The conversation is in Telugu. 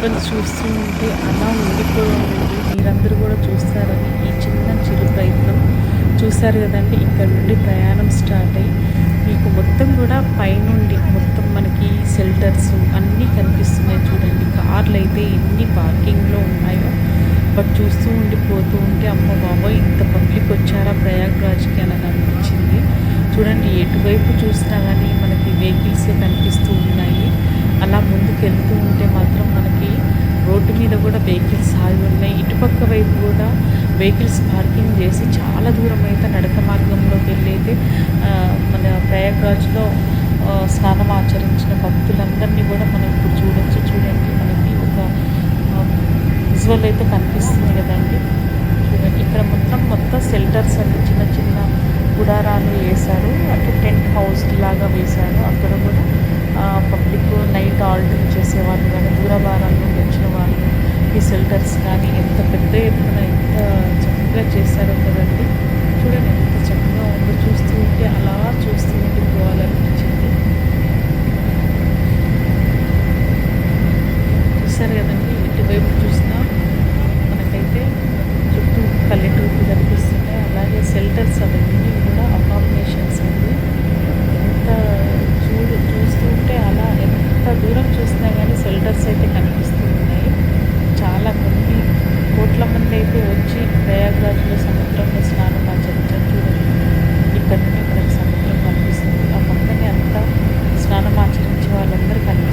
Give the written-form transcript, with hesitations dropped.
చేపలు చూస్తూ ఉంటే అలా ఉండిపోవాలండి. మీరందరూ కూడా చూస్తారని ఈ చిన్న చిరు ప్రయత్నం చూశారు కదండి. ఇక్కడ నుండి ప్రయాణం స్టార్ట్ అయ్యి మీకు మొత్తం కూడా పైనుండి మొత్తం మనకి షెల్టర్స్ అన్నీ కనిపిస్తున్నాయి చూడండి. కార్లు అయితే ఎన్ని పార్కింగ్లో ఉన్నాయో బట్ చూస్తూ ఉండిపోతూ ఉంటే అమ్మ బాబోయ్ ఇంత పబ్లిక్ వచ్చారా ప్రయాగ్రాజ్కి అని అనిపించింది. చూడండి ఎటువైపు చూసినా కానీ మనకి వెహికల్సే కనిపిస్తూ ఉన్నాయి. అలా ముందుకు వెళ్తూ ఉంటే మాత్రం మనకి రోడ్డు మీద కూడా వెహికల్స్ ఆగి ఉన్నాయి. ఇటుపక్క వైపు కూడా వెహికల్స్ పార్కింగ్ చేసి చాలా దూరం అయితే నడక మార్గంలోకి వెళ్ళి అయితే మన ప్రయాగ్రాజ్లో స్నానం ఆచరించిన భక్తులందరినీ కూడా మనం ఇప్పుడు చూడొచ్చు. చూడండి మనకి ఒక విజువల్ అయితే కనిపిస్తుంది కదండి. చూడండి ఇక్కడ మొత్తం షెల్టర్స్ అండి, చిన్న చిన్న గుడారాలు వేశారు, అంటే టెంట్ హౌస్ లాగా వేశారు. అక్కడ కూడా పబ్లిక్ నైట్ ఆల్టింగ్ చేసేవాళ్ళు కానీ దూరభారాల నుండి వచ్చిన వాళ్ళు ఈ షెల్టర్స్ కానీ ఎంత పెద్ద ఎత్తున ఎంత చక్కగా చేశారో కదండి. చూడండి ఎంత చక్కగా ఉందో, చూస్తూ ఉంటే అలా చూస్తూ ఉండిపోవాలనిపించింది. చూస్తారు కదండి ఎటువైపు చూసినా మనకైతే చుట్టూ పల్లెటూర్లు కనిపిస్తున్నాయి. అలాగే షెల్టర్స్ అవన్నీ కూడా అకామిడేషన్స్ అండి. ఎంత చూస్తూ ఉంటే అలా ఎంత దూరం చూసినా కానీ షెల్టర్స్ అయితే కనిపిస్తూ ఉన్నాయి. చాలా కొన్ని కోట్ల మంది అయితే వచ్చి ప్రయాగ్రాజ్లో సముద్రంలో స్నానం ఆచరించారు. చూడండి ఇక్కడ నుండి మనకి సముద్రం కనిపిస్తుంది. ఆ పక్కనే అంతా స్నానం ఆచరించే వాళ్ళందరూ కనిపిస్తుంది.